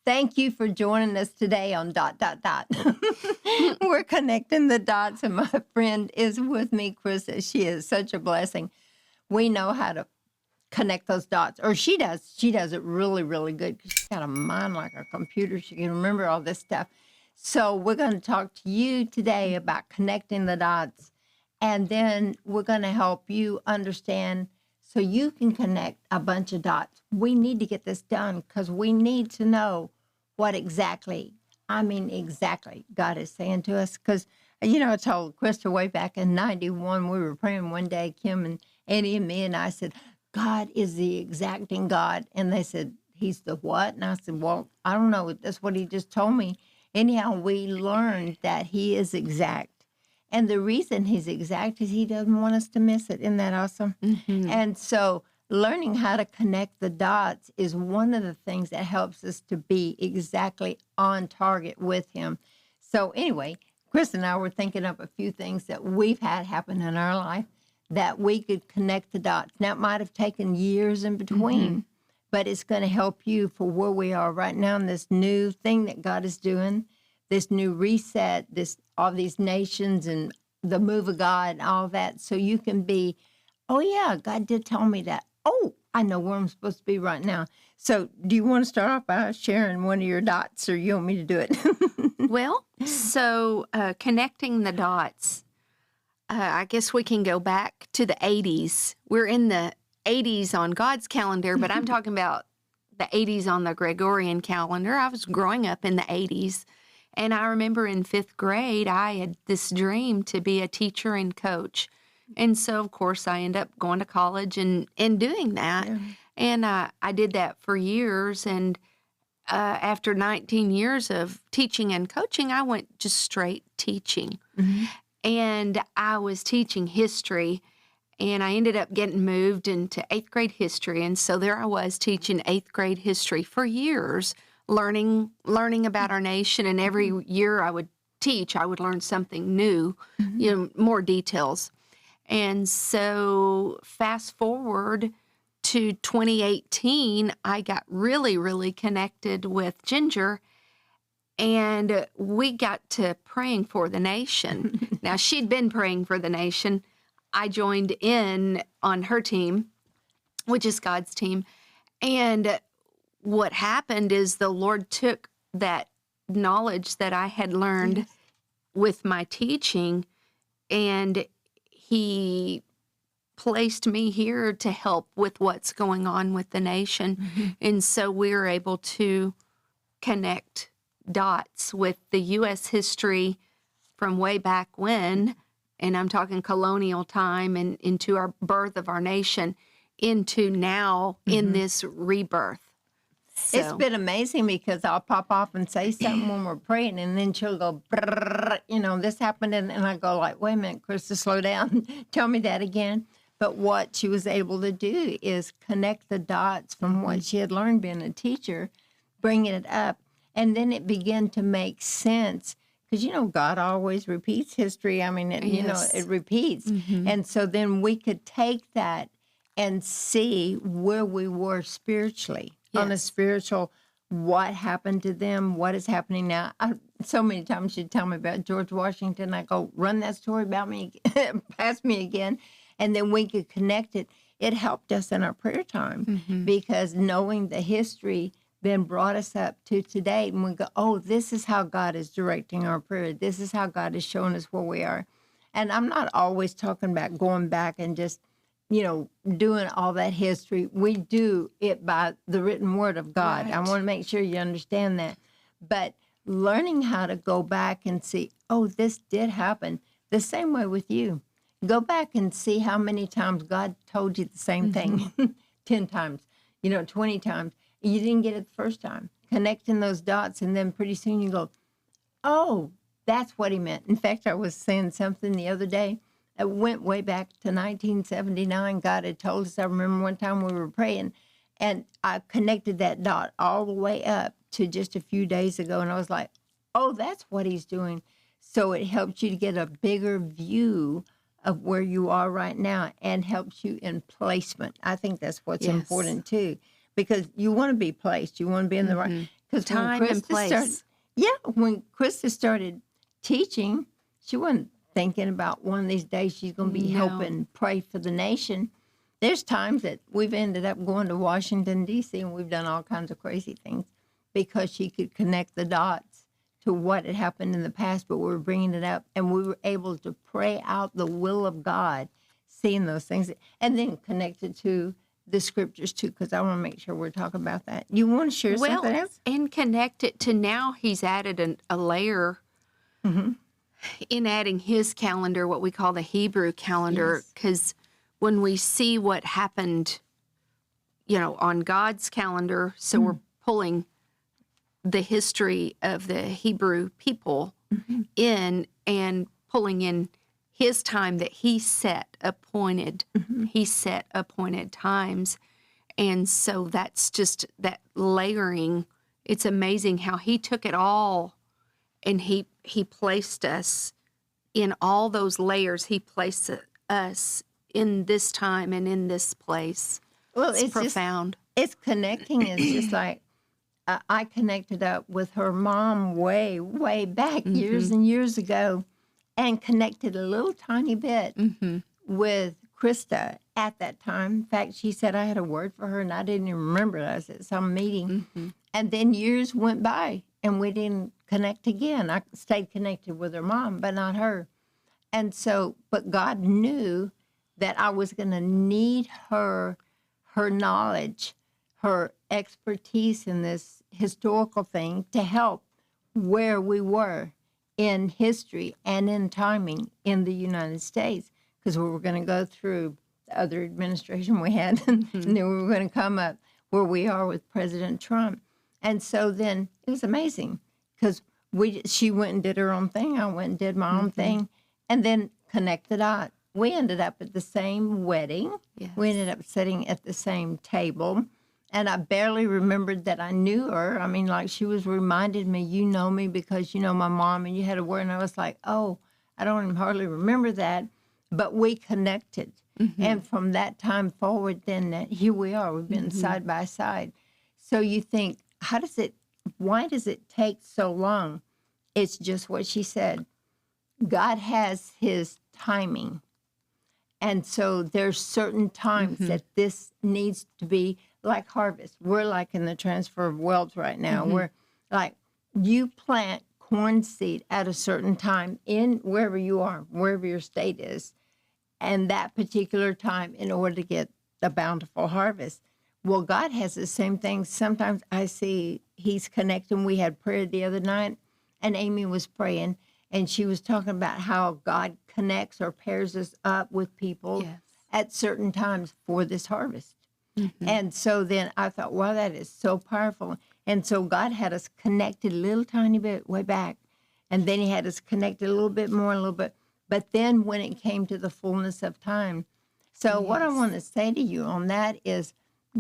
Thank you for joining us today on ... We're connecting the dots, and my friend is with me, Christa. She is such a blessing. We know how to connect those dots, or she does. She does it really, really good because she's got a mind like a computer. She can remember all this stuff. So we're going to talk to you today about connecting the dots, and then we're going to help you understand so you can connect a bunch of dots. We need to get this done because we need to know what exactly God is saying to us. Because, I told Christa way back in 91, we were praying one day, Kim and Eddie and me, and I said, God is the exacting God. And they said, he's the what? And I said, well, I don't know. That's what he just told me. Anyhow, we learned that he is exact. And the reason he's exact is he doesn't want us to miss it. Isn't that awesome? Mm-hmm. And so learning how to connect the dots is one of the things that helps us to be exactly on target with him. So anyway, Chris and I were thinking of a few things that we've had happen in our life that we could connect the dots. Now, it might have taken years in between, but it's going to help you for where we are right now in this new thing that God is doing, this new reset, all these nations and the move of God and all that. So you can be, oh, yeah, God did tell me that. Oh, I know where I'm supposed to be right now. So do you want to start off by sharing one of your dots, or you want me to do it? Well, so connecting the dots, I guess we can go back to the 80s. We're in the 80s on God's calendar, but I'm talking about the 80s on the Gregorian calendar. I was growing up in the 80s, and I remember in 5th grade, I had this dream to be a teacher and coach. And so, of course, I ended up going to college and doing that. Yeah. And I did that for years. And after 19 years of teaching and coaching, I went just straight teaching. Mm-hmm. And I was teaching history, and I ended up getting moved into 8th grade history. And so there I was teaching 8th grade history for years, learning about our nation. And every year I would teach, I would learn something new, more details. And so fast forward to 2018, I got really, really connected with Ginger, and we got to praying for the nation. Now, she'd been praying for the nation. I joined in on her team, which is God's team. And what happened is the Lord took that knowledge that I had learned with my teaching, and he placed me here to help with what's going on with the nation. Mm-hmm. And so we were able to connect dots with the U.S. history from way back when, and I'm talking colonial time, and into our birth of our nation, into now in this rebirth. So. It's been amazing because I'll pop off and say something when we're praying, and then she'll go, this happened, and I go like, wait a minute, Christa, slow down. Tell me that again. But what she was able to do is connect the dots from what she had learned being a teacher, bringing it up, and then it began to make sense. Because, God always repeats history. I mean, it repeats. Mm-hmm. And so then we could take that and see where we were spiritually. Yes. On a spiritual, what happened to them, what is happening now. So many times she'd tell me about George Washington. I go, run that story about me, past me again. And then we could connect it. It helped us in our prayer time because knowing the history then brought us up to today. And we go, oh, this is how God is directing our prayer. This is how God is showing us where we are. And I'm not always talking about going back and just doing all that history. We do it by the written word of God. Right. I want to make sure you understand that. But learning how to go back and see, oh, this did happen. The same way with you. Go back and see how many times God told you the same thing. 10 times, 20 times. You didn't get it the first time. Connecting those dots, and then pretty soon you go, oh, that's what he meant. In fact, I was saying something the other day. It went way back to 1979. God had told us. I remember one time we were praying, and I connected that dot all the way up to just a few days ago, and I was like, oh, that's what he's doing. So it helps you to get a bigger view of where you are right now and helps you in placement. I think that's what's important, too, because you want to be placed. You want to be in the right. Because Time and place. when Krista started teaching, she wasn't thinking about one of these days she's going to be No. helping pray for the nation. There's times that we've ended up going to Washington, D.C., and we've done all kinds of crazy things because she could connect the dots to what had happened in the past, but we were bringing it up, and we were able to pray out the will of God, seeing those things, and then connect it to the scriptures, too, because I want to make sure we're talking about that. You want to share something else? And connect it to now he's added a layer in adding his calendar, what we call the Hebrew calendar, because when we see what happened, on God's calendar, so we're pulling the history of the Hebrew people in and pulling in his time that he set appointed. He set appointed times. And so that's just that layering. It's amazing how he took it all and he placed us in all those layers. He placed us in this time and in this place. Well, it's profound. It's connecting. It's just like I connected up with her mom way, way back years and years ago and connected a little tiny bit with Christa at that time. In fact, she said I had a word for her, and I didn't even remember it. I was at some meeting. And then years went by, and we didn't connect again. I stayed connected with her mom, but not her. And so, but God knew that I was going to need her knowledge, her expertise in this historical thing to help where we were in history and in timing in the United States, because we were going to go through the other administration we had, and then we were going to come up where we are with President Trump. And so then it was amazing because she went and did her own thing. I went and did my own thing, and then connected out. We ended up at the same wedding. Yes. We ended up sitting at the same table. And I barely remembered that I knew her. I mean, like she was reminded me, you know me because you know my mom and you had a word. And I was like, oh, I don't even hardly remember that. But we connected. And from that time forward, then here we are. We've been side by side. So you think, why does it take so long? It's just what she said. God has his timing. And so there's certain times that this needs to be like harvest. We're like in the transfer of wealth right now. We're like, you plant corn seed at a certain time in wherever you are, wherever your state is, and that particular time in order to get the bountiful harvest. Well, God has the same thing. Sometimes I see he's connecting. We had prayer the other night, and Amy was praying, and she was talking about how God connects or pairs us up with people at certain times for this harvest. And so then I thought, wow, that is so powerful. And so God had us connected a little tiny bit way back. And then he had us connected a little bit more, a little bit. But then when it came to the fullness of time. So what I want to say to you on that is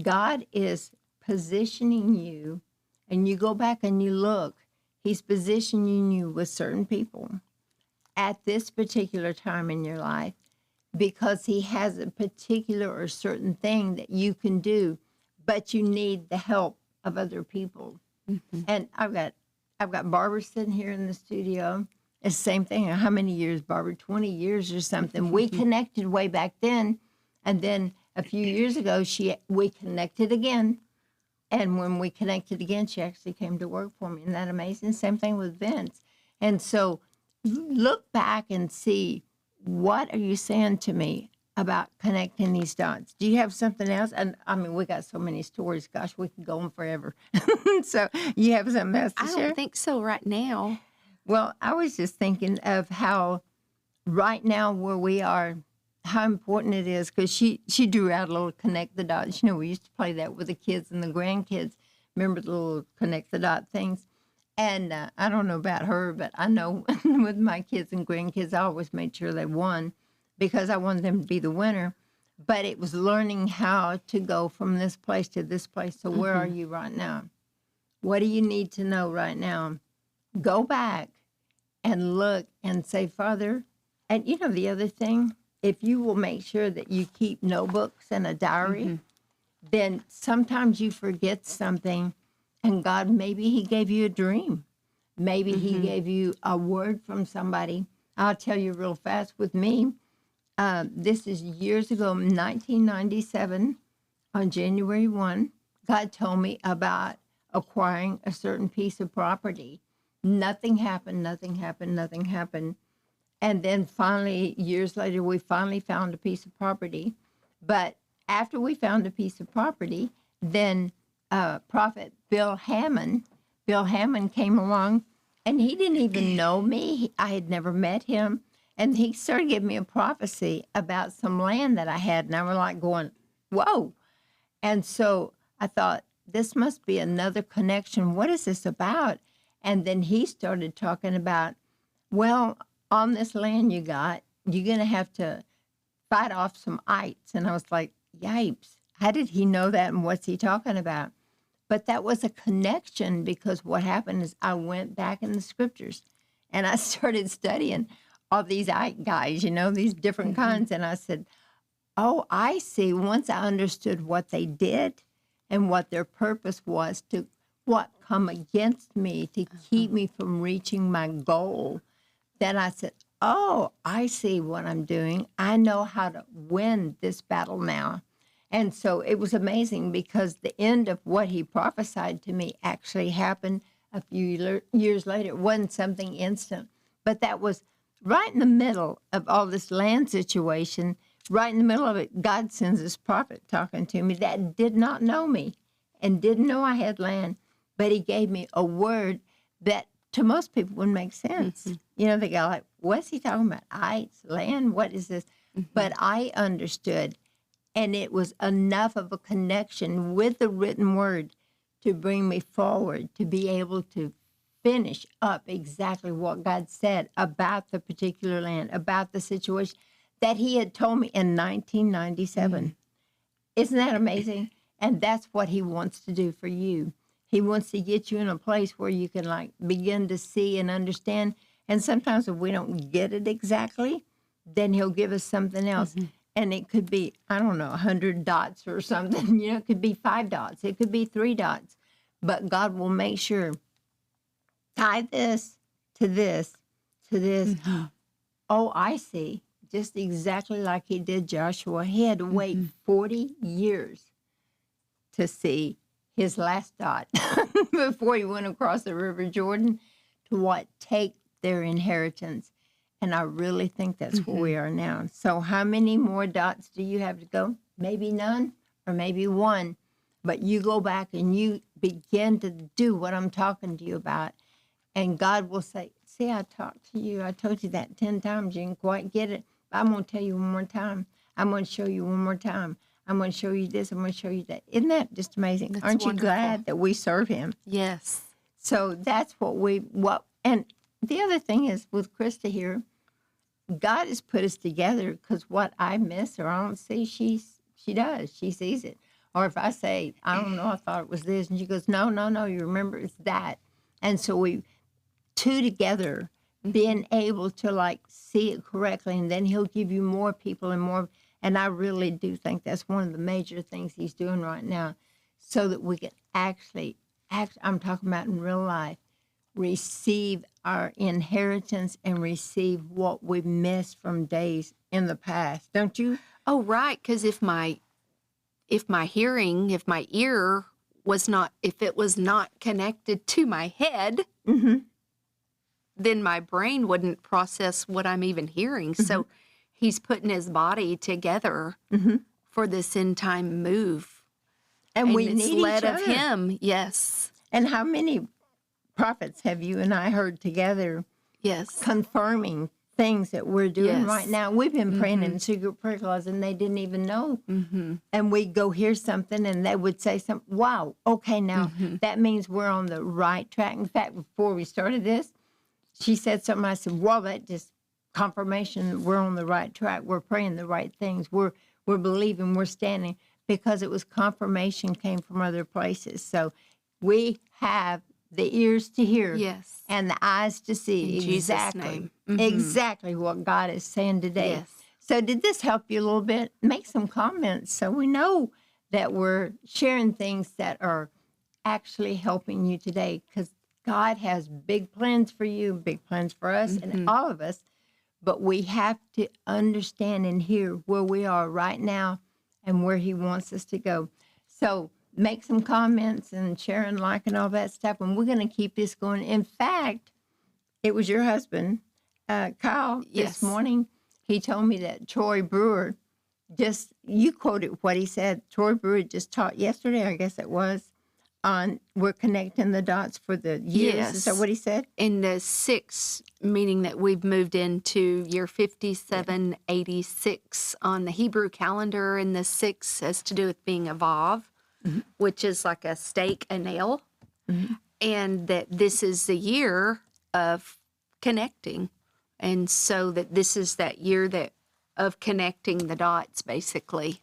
God is positioning you, and you go back and you look, he's positioning you with certain people at this particular time in your life, because he has a particular or certain thing that you can do, but you need the help of other people. And I've got Barbara sitting here in the studio. It's the same thing. How many years, Barbara? 20 years or something. We connected way back then, and then a few years ago, we connected again. And when we connected again, she actually came to work for me. Isn't that amazing? Same thing with Vince. And so look back and see, what are you saying to me about connecting these dots? Do you have something else? And I mean, we got so many stories. Gosh, we could go on forever. So you have something else to share? I don't think so right now. Well, I was just thinking of how right now where we are, how important it is, because she drew out a little connect the dots. You know, we used to play that with the kids and the grandkids. Remember the little connect the dot things? And I don't know about her, but I know with my kids and grandkids, I always made sure they won because I wanted them to be the winner. But it was learning how to go from this place to this place. So where are you right now? What do you need to know right now? Go back and look and say, Father, and you know the other thing, if you will make sure that you keep notebooks and a diary, then sometimes you forget something. And God, maybe he gave you a dream. Maybe he gave you a word from somebody. I'll tell you real fast with me. This is years ago, 1997, on January 1. God told me about acquiring a certain piece of property. Nothing happened. And then finally, years later, we finally found a piece of property. But after we found a piece of property, then Prophet Bill Hammond came along, and he didn't even know me. I had never met him. And he started giving me a prophecy about some land that I had. And I was like going, whoa. And so I thought, this must be another connection. What is this about? And then he started talking about, well, on this land you got, you're going to have to fight off some ites. And I was like, yipes. How did he know that, and what's he talking about? But that was a connection, because what happened is I went back in the scriptures and I started studying all these ite guys, these different kinds. And I said, oh, I see. Once I understood what they did and what their purpose was to come against me to keep me from reaching my goal, then I said, oh, I see what I'm doing. I know how to win this battle now. And so it was amazing, because the end of what he prophesied to me actually happened a few years later. It wasn't something instant, but that was right in the middle of all this land situation. Right in the middle of it, God sends this prophet talking to me that did not know me and didn't know I had land, but he gave me a word that to most people wouldn't make sense. They go like, what's he talking about? Ites, land, what is this? But I understood, and it was enough of a connection with the written word to bring me forward, to be able to finish up exactly what God said about the particular land, about the situation that he had told me in 1997. Isn't that amazing? And that's what he wants to do for you. He wants to get you in a place where you can begin to see and understand. And sometimes if we don't get it exactly, then he'll give us something else. And it could be, 100 dots or something. It could be 5 dots. It could be 3 dots. But God will make sure, tie this to this, to this. Oh, I see. Just exactly like he did Joshua. He had to wait 40 years to see his last dot before he went across the River Jordan to take their inheritance. And I really think that's where we are now. So how many more dots do you have to go? Maybe none, or maybe 1. But you go back and you begin to do what I'm talking to you about. And God will say, see, I talked to you. I told you that 10 times. You didn't quite get it. But I'm going to tell you one more time. I'm going to show you one more time. I'm going to show you this. I'm going to show you that. Isn't that just amazing? That's Aren't wonderful. You glad that we serve him? Yes. So that's and the other thing is with Christa here, God has put us together, because what I miss or I don't see, she does. She sees it. Or if I say, I don't know, I thought it was this, and she goes, no, you remember, it's that. And so we two together, being able to see it correctly, and then he'll give you more people and more. And I really do think that's one of the major things he's doing right now, so that we can actually, I'm talking about in real life, receive our inheritance and receive what we missed from days in the past. Don't you? Oh, right. Because if my ear was not, if it was not connected to my head, then my brain wouldn't process what I'm even hearing. So he's putting his body together for this end time move. And we it's need led each of other. him. Yes. And how many prophets have you and I heard together Yes. confirming things that we're doing Yes. right now? We've been praying in the secret prayer closet, and they didn't even know. And we'd go hear something, and they would say something, wow, okay, now that means we're on the right track. In fact, before we started this, she said something. I said, well, that just confirmation that we're on the right track. We're praying the right things. We're believing, we're standing, because it was confirmation came from other places. So we have the ears to hear, Yes. and the eyes to see. In Jesus' name. Exactly what God is saying today. Yes. So did this help you a little bit? Make some comments so we know that we're sharing things that are actually helping you today, because God has big plans for you, big plans for us, and all of us. But we have to understand and hear where we are right now and where he wants us to go. So make some comments and share and like and all that stuff. And we're going to keep this going. In fact, it was your husband, Kyle, this morning. He told me that Troy Brewer you quoted what he said. Troy Brewer just taught yesterday, I guess it was, on we're connecting the dots for the years. Yes. Is that what he said? In the 6th meaning that we've moved into year 5786 on the Hebrew calendar, and the 6 has to do with being a vav, which is like a stake, a nail, and that this is the year of connecting. And so that this is that year of connecting the dots, basically.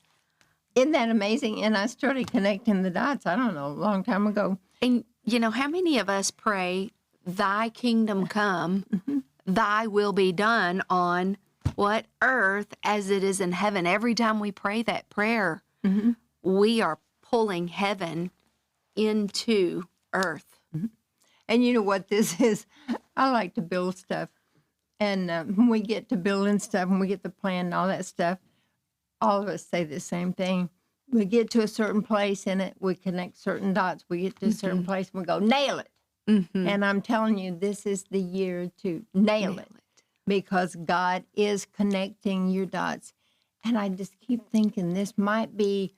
Isn't that amazing? And I started connecting the dots, I don't know, a long time ago. And, how many of us pray, thy kingdom come, thy will be done on what? Earth as it is in heaven. Every time we pray that prayer, we are pulling heaven into earth. And you know what this is? I like to build stuff. And when we get to building stuff and we get the plan and all that stuff, all of us say the same thing. We get to a certain place in it, we connect certain dots. We get to a certain place and we go, nail it. And I'm telling you, this is the year to nail it, because God is connecting your dots. And I just keep thinking this might be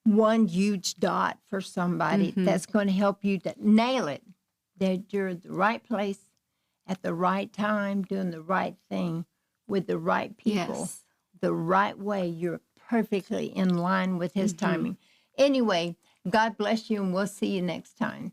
one huge dot for somebody that's going to help you to nail it, that you're at the right place at the right time, doing the right thing with the right people, the right way. You're perfectly in line with his timing. Anyway, God bless you, and we'll see you next time.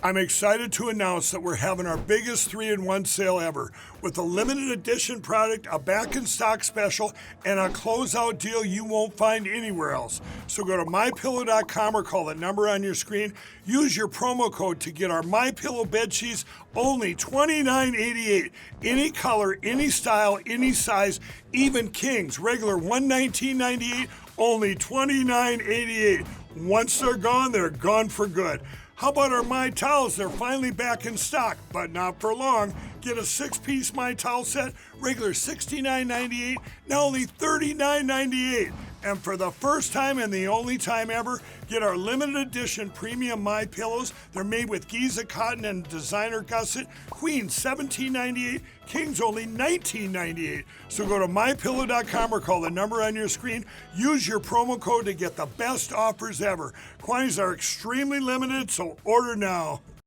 I'm excited to announce that we're having our biggest 3-in-1 sale ever, with a limited edition product, a back-in-stock special, and a closeout deal you won't find anywhere else. So go to MyPillow.com or call the number on your screen. Use your promo code to get our MyPillow bed sheets, only $29.88. Any color, any style, any size, even kings, regular $119.98, only $29.88. Once they're gone for good. How about our My Towels? They're finally back in stock, but not for long. Get a 6-piece My Towel set, regular $69.98, now only $39.98. And for the first time and the only time ever, get our limited edition premium My Pillows. They're made with Giza cotton and designer gusset. Queen $17.98, Kings only $19.98. So go to mypillow.com or call the number on your screen. Use your promo code to get the best offers ever. Quantities are extremely limited, so order now.